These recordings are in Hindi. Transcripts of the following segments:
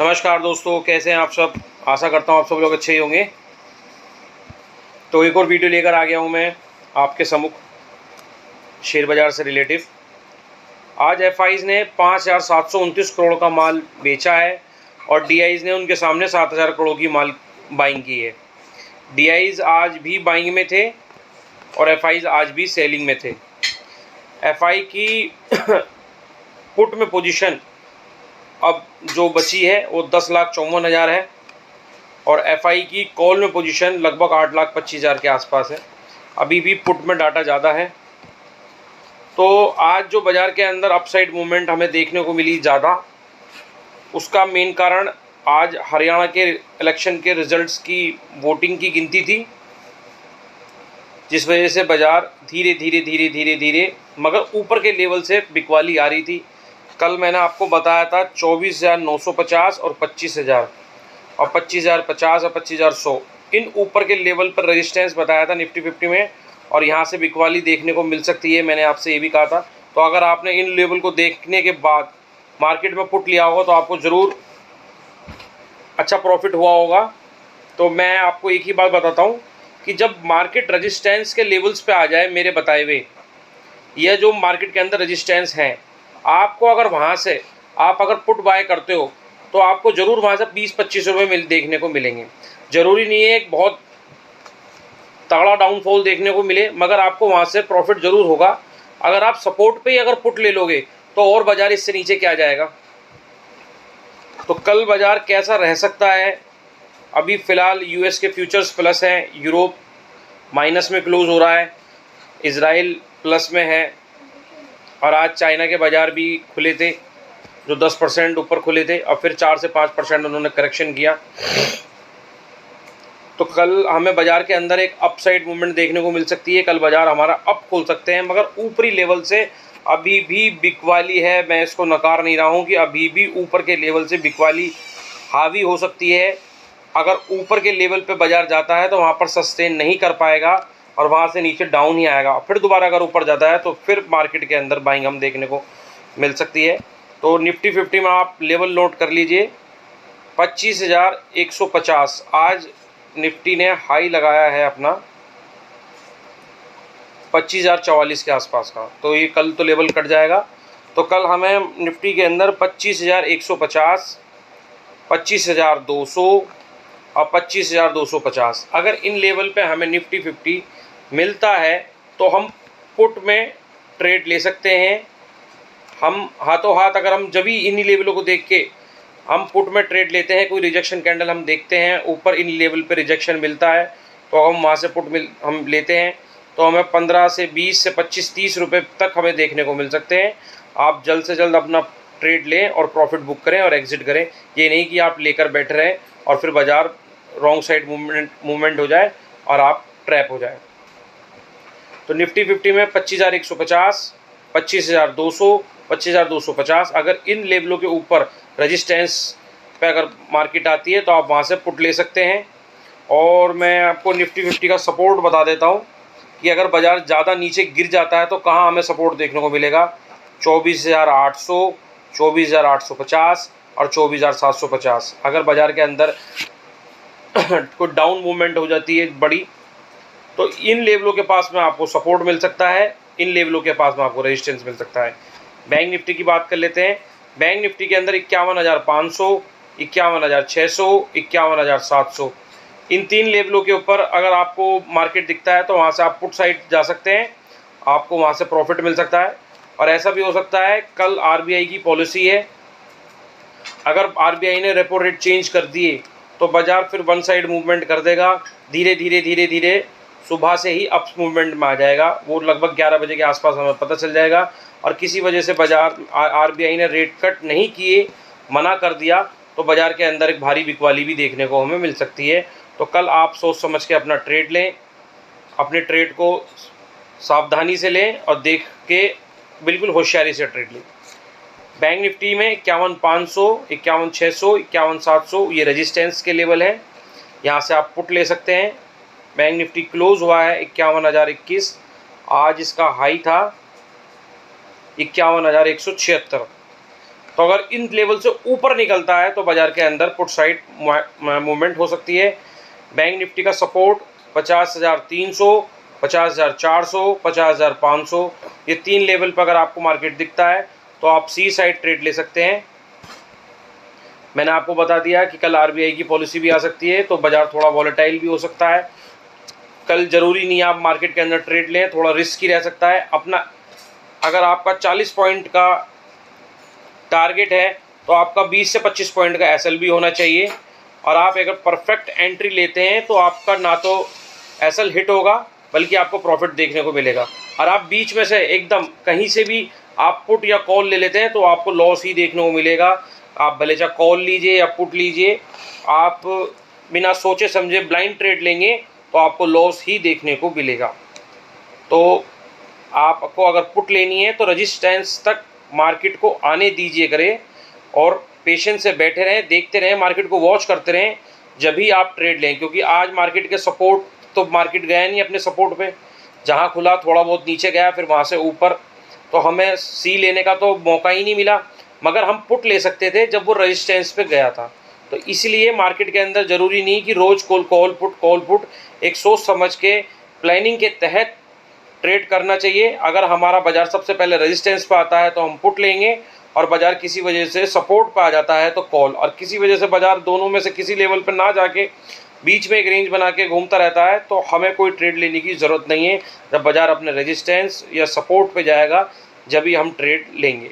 नमस्कार दोस्तों, कैसे हैं आप सब। आशा करता हूँ आप सब लोग अच्छे ही होंगे। तो एक और वीडियो लेकर आ गया हूँ मैं आपके सम्मुख शेयर बाज़ार से रिलेटिव। आज एफआईज ने 5,729 करोड़ का माल बेचा है और डीआईज ने उनके सामने 7,000 करोड़ की माल बाइंग की है। डीआईज आज भी बाइंग में थे और एफआईज आज भी सेलिंग में थे। एफआई की पुट में पोजीशन अब जो बची है वो 10,54,000 है और एफआई की कॉल में पोजीशन लगभग 8,25,000 के आसपास है। अभी भी पुट में डाटा ज़्यादा है। तो आज जो बाज़ार के अंदर अपसाइड मूवमेंट हमें देखने को मिली ज़्यादा, उसका मेन कारण आज हरियाणा के इलेक्शन के रिजल्ट्स की वोटिंग की गिनती थी, जिस वजह से बाज़ार धीरे धीरे मगर ऊपर के लेवल से बिकवाली आ रही थी। कल मैंने आपको बताया था 24,950 और 25,000 और 25,050 और 25,100 इन ऊपर के लेवल पर रेजिस्टेंस बताया था निफ्टी 50 में, और यहाँ से बिकवाली देखने को मिल सकती है। मैंने आपसे ये भी कहा था। तो अगर आपने इन लेवल को देखने के बाद मार्केट में पुट लिया होगा तो आपको ज़रूर अच्छा प्रॉफिट हुआ होगा। तो मैं आपको एक ही बात बताता हूँ कि जब मार्केट रेजिस्टेंस के लेवल्स पे आ जाए, मेरे बताए हुए यह जो मार्केट के अंदर रेजिस्टेंस हैं, आपको अगर वहाँ से आप अगर पुट बाय करते हो तो आपको ज़रूर वहाँ से 20-25 रुपये देखने को मिलेंगे। ज़रूरी नहीं है एक बहुत तगड़ा डाउनफॉल देखने को मिले, मगर आपको वहाँ से प्रॉफिट ज़रूर होगा। अगर आप सपोर्ट पे ही अगर पुट ले लोगे तो और बाज़ार इससे नीचे क्या जाएगा। तो कल बाज़ार कैसा रह सकता है। अभी फ़िलहाल यूएस के फ्यूचर्स प्लस हैं, यूरोप माइनस में क्लोज़ हो रहा है, इज़राइल प्लस में है और आज चाइना के बाज़ार भी खुले थे जो 10% ऊपर खुले थे और फिर 4 से 5% उन्होंने करेक्शन किया। तो कल हमें बाज़ार के अंदर एक अपसाइड मूवमेंट देखने को मिल सकती है। कल बाज़ार हमारा अप खोल सकते हैं, मगर ऊपरी लेवल से अभी भी बिकवाली है। मैं इसको नकार नहीं रहा हूँ कि अभी भी ऊपर के लेवल से बिकवाली हावी हो सकती है। अगर ऊपर के लेवल पे बाज़ार जाता है तो वहाँ पर सस्टेन नहीं कर पाएगा और वहाँ से नीचे डाउन ही आएगा। फिर दोबारा अगर ऊपर जाता है तो फिर मार्केट के अंदर बाइंग हम देखने को मिल सकती है। तो निफ्टी 50 में आप लेवल नोट कर लीजिए 25,150। आज निफ्टी ने हाई लगाया है अपना 25,044 के आसपास का, तो ये कल तो लेवल कट जाएगा। तो कल हमें निफ्टी के अंदर 25,150, 25,200 और 25,250 अगर इन लेवल पे हमें निफ्टी 50 मिलता है तो हम पुट में ट्रेड ले सकते हैं। हम हाथों हाथ अगर हम जब भी इन्हीं लेवलों को देख के हम पुट में ट्रेड लेते हैं, कोई रिजेक्शन कैंडल हम देखते हैं ऊपर इन लेवल पे रिजेक्शन मिलता है तो हम वहाँ से पुट हम लेते हैं, तो हमें 15 से 20 से 25-30 रुपये तक हमें देखने को मिल सकते हैं। आप जल्द से जल्द अपना ट्रेड लें और प्रॉफिट बुक करें और एग्जिट करें। ये नहीं कि आप लेकर बैठ रहें और फिर बाज़ार रॉन्ग साइड मूवमेंट हो जाए और आप ट्रैप हो जाए। तो निफ्टी 50 में 25,150, 25,200, 25,250 अगर इन लेवलों के ऊपर रेजिस्टेंस पे अगर मार्केट आती है तो आप वहाँ से पुट ले सकते हैं। और मैं आपको निफ्टी 50 का सपोर्ट बता देता हूँ कि अगर बाज़ार ज़्यादा नीचे गिर जाता है तो कहाँ हमें सपोर्ट देखने को मिलेगा। 24,800, 24,850 और 24,750 अगर बाज़ार के अंदर कोई डाउन मूवमेंट हो जाती है बड़ी, तो इन लेवलों के पास में आपको सपोर्ट मिल सकता है, इन लेवलों के पास में आपको रेजिस्टेंस मिल सकता है। बैंक निफ्टी की बात कर लेते हैं। बैंक निफ्टी के अंदर 51,500, 51,600, 51,700 इन तीन लेवलों के ऊपर अगर आपको मार्केट दिखता है तो वहाँ से आप पुट साइड जा सकते हैं, आपको वहाँ से प्रॉफिट मिल सकता है। और ऐसा भी हो सकता है कल आरबीआई की पॉलिसी है, अगर आरबीआई ने रेपो रेट चेंज कर दिए तो बाज़ार फिर वन साइड मूवमेंट कर देगा। धीरे धीरे सुबह से ही अप्स मूवमेंट में आ जाएगा। वो लगभग 11 बजे के आसपास हमें पता चल जाएगा। और किसी वजह से बाज़ार आरबीआई ने रेट कट नहीं किए, मना कर दिया, तो बाज़ार के अंदर एक भारी बिकवाली भी देखने को हमें मिल सकती है। तो कल आप सोच समझ के अपना ट्रेड लें, अपने ट्रेड को सावधानी से लें और देख के बिल्कुल होशियारी से ट्रेड लें। बैंक निफ्टी में 51,500, 51,600, 51,700 ये रेजिस्टेंस के लेवल हैं, यहाँ से आप पुट ले सकते हैं। बैंक निफ्टी क्लोज हुआ है 51,021, आज इसका हाई था 51,176, तो तो अगर इन लेवल से ऊपर निकलता है तो बाज़ार के अंदर पुट साइड मूवमेंट हो सकती है। बैंक निफ्टी का सपोर्ट 50,300, 50,400, 50,500, ये 3 लेवल पर अगर आपको मार्केट दिखता है तो आप सी साइड ट्रेड ले सकते हैं। मैंने आपको बता दिया कि कल आरबीआई की पॉलिसी भी आ सकती है, तो बाज़ार थोड़ा वॉलेटाइल भी हो सकता है। कल ज़रूरी नहीं आप मार्केट के अंदर ट्रेड लें, थोड़ा रिस्की रह सकता है। अपना अगर आपका 40 पॉइंट का टारगेट है तो आपका 20 से 25 पॉइंट का एसएल भी होना चाहिए। और आप अगर परफेक्ट एंट्री लेते हैं तो आपका ना तो एसएल हिट होगा बल्कि आपको प्रॉफिट देखने को मिलेगा। और आप बीच में से एकदम कहीं से भी आप पुट या कॉल ले लेते हैं तो आपको लॉस ही देखने को मिलेगा। आप भले चाहे कॉल लीजिए या पुट लीजिए, आप बिना सोचे समझे ब्लाइंड ट्रेड लेंगे तो आपको लॉस ही देखने को मिलेगा। तो आपको अगर पुट लेनी है तो रेजिस्टेंस तक मार्केट को आने दीजिए करें और पेशेंस से बैठे रहें, देखते रहें, मार्केट को वॉच करते रहें, जब भी आप ट्रेड लें। क्योंकि आज मार्केट के सपोर्ट तो मार्केट गया नहीं अपने सपोर्ट पे, जहां खुला थोड़ा बहुत नीचे गया, फिर वहां से ऊपर, तो हमें सी लेने का तो मौका ही नहीं मिला। मगर हम पुट ले सकते थे जब वो रेजिस्टेंस पे गया था। तो इसलिए मार्केट के अंदर ज़रूरी नहीं कि रोज़ कॉल पुट, एक सोच समझ के प्लानिंग के तहत ट्रेड करना चाहिए। अगर हमारा बाज़ार सबसे पहले रेजिस्टेंस पे आता है तो हम पुट लेंगे, और बाज़ार किसी वजह से सपोर्ट पे आ जाता है तो कॉल, और किसी वजह से बाज़ार दोनों में से किसी लेवल पर ना जाके बीच में एक रेंज बना के घूमता रहता है तो हमें कोई ट्रेड लेने की ज़रूरत नहीं है। जब बाज़ार अपने रेजिस्टेंस या सपोर्ट पे जाएगा जब ही हम ट्रेड लेंगे।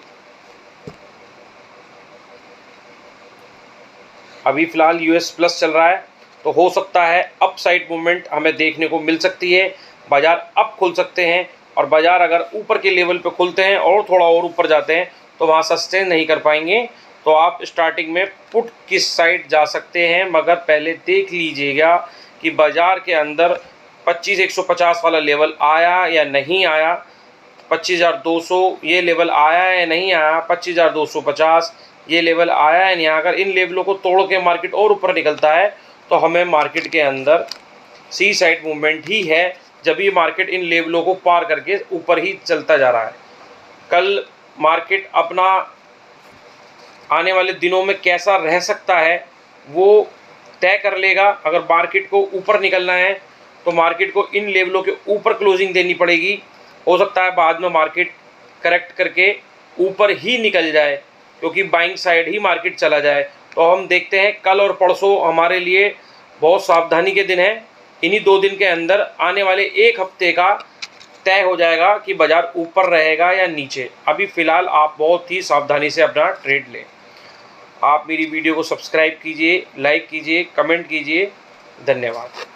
अभी फ़िलहाल यूएस प्लस चल रहा है, तो हो सकता है अप साइड मूवमेंट हमें देखने को मिल सकती है। बाज़ार अप खुल सकते हैं, और बाज़ार अगर ऊपर के लेवल पे खुलते हैं और थोड़ा और ऊपर जाते हैं तो वहाँ सस्टेन नहीं कर पाएंगे। तो आप स्टार्टिंग में पुट किस साइड जा सकते हैं, मगर पहले देख लीजिएगा कि बाज़ार के अंदर 25,150 वाला लेवल आया या नहीं आया, 25,200 ये लेवल आया या नहीं आया, 25,250 ये लेवल आया है नहीं। अगर इन लेवलों को तोड़ के मार्केट और ऊपर निकलता है तो हमें मार्केट के अंदर सी साइड मूवमेंट ही है, जब ये मार्केट इन लेवलों को पार करके ऊपर ही चलता जा रहा है। कल मार्केट अपना आने वाले दिनों में कैसा रह सकता है वो तय कर लेगा। अगर मार्केट को ऊपर निकलना है तो मार्केट को इन लेवलों के ऊपर क्लोजिंग देनी पड़ेगी। हो सकता है बाद में मार्केट करेक्ट करके ऊपर ही निकल जाए, क्योंकि बाइंग साइड ही मार्केट चला जाए। तो हम देखते हैं, कल और परसों हमारे लिए बहुत सावधानी के दिन हैं। इन्हीं 2 दिन के अंदर आने वाले 1 हफ्ते का तय हो जाएगा कि बाज़ार ऊपर रहेगा या नीचे। अभी फ़िलहाल आप बहुत ही सावधानी से अपना ट्रेड लें। आप मेरी वीडियो को सब्सक्राइब कीजिए, लाइक कीजिए, कमेंट कीजिए। धन्यवाद।